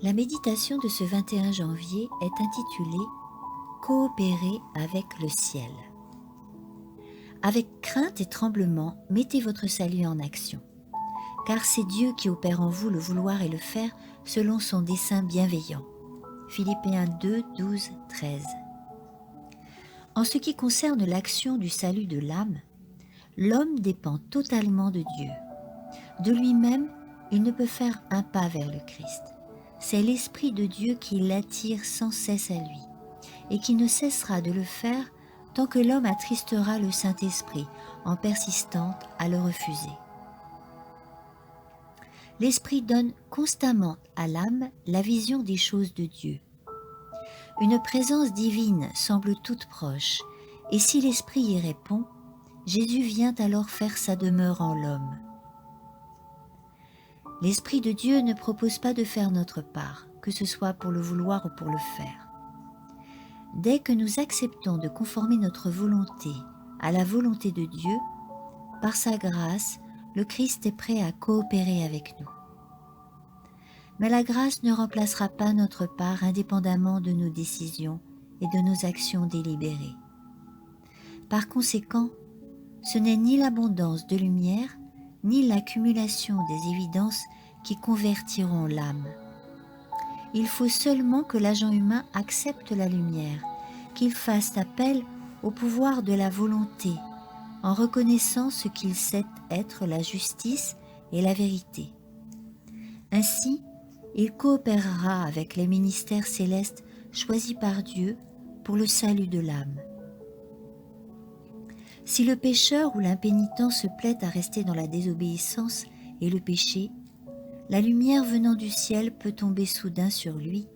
La méditation de ce 21 janvier est intitulée « Coopérer avec le ciel ». Avec crainte et tremblement, mettez votre salut en action, car c'est Dieu qui opère en vous le vouloir et le faire selon son dessein bienveillant. Philippiens 2, 12, 13. En ce qui concerne l'action du salut de l'âme, l'homme dépend totalement de Dieu. De lui-même, il ne peut faire un pas vers le Christ. C'est l'Esprit de Dieu qui l'attire sans cesse à lui, et qui ne cessera de le faire tant que l'homme attristera le Saint-Esprit en persistant à le refuser. L'Esprit donne constamment à l'âme la vision des choses de Dieu. Une présence divine semble toute proche, et si l'Esprit y répond, Jésus vient alors faire sa demeure en l'homme. L'Esprit de Dieu ne propose pas de faire notre part, que ce soit pour le vouloir ou pour le faire. Dès que nous acceptons de conformer notre volonté à la volonté de Dieu, par sa grâce, le Christ est prêt à coopérer avec nous. Mais la grâce ne remplacera pas notre part indépendamment de nos décisions et de nos actions délibérées. Par conséquent, ce n'est ni l'abondance de lumière, ni l'accumulation des évidences qui convertiront l'âme. Il faut seulement que l'agent humain accepte la lumière, qu'il fasse appel au pouvoir de la volonté, en reconnaissant ce qu'il sait être la justice et la vérité. Ainsi, il coopérera avec les ministères célestes choisis par Dieu pour le salut de l'âme. Si le pécheur ou l'impénitent se plaît à rester dans la désobéissance et le péché, la lumière venant du ciel peut tomber soudain sur lui,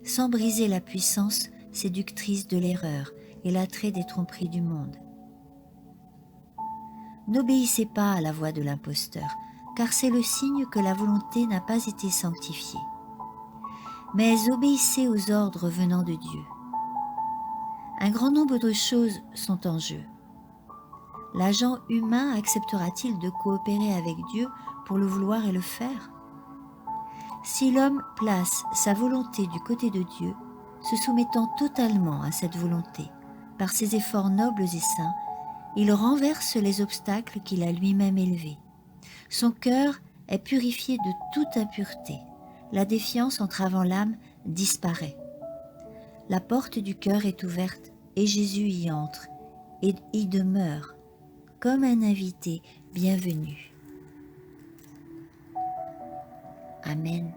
sans briser la puissance séductrice de l'erreur et l'attrait des tromperies du monde. N'obéissez pas à la voix de l'imposteur, car c'est le signe que la volonté n'a pas été sanctifiée. Mais obéissez aux ordres venant de Dieu. Un grand nombre de choses sont en jeu. L'agent humain acceptera-t-il de coopérer avec Dieu pour le vouloir et le faire ? Si l'homme place sa volonté du côté de Dieu, se soumettant totalement à cette volonté, par ses efforts nobles et saints, il renverse les obstacles qu'il a lui-même élevés. Son cœur est purifié de toute impureté. La défiance entravant l'âme disparaît. La porte du cœur est ouverte et Jésus y entre et y demeure comme un invité bienvenu. Amen.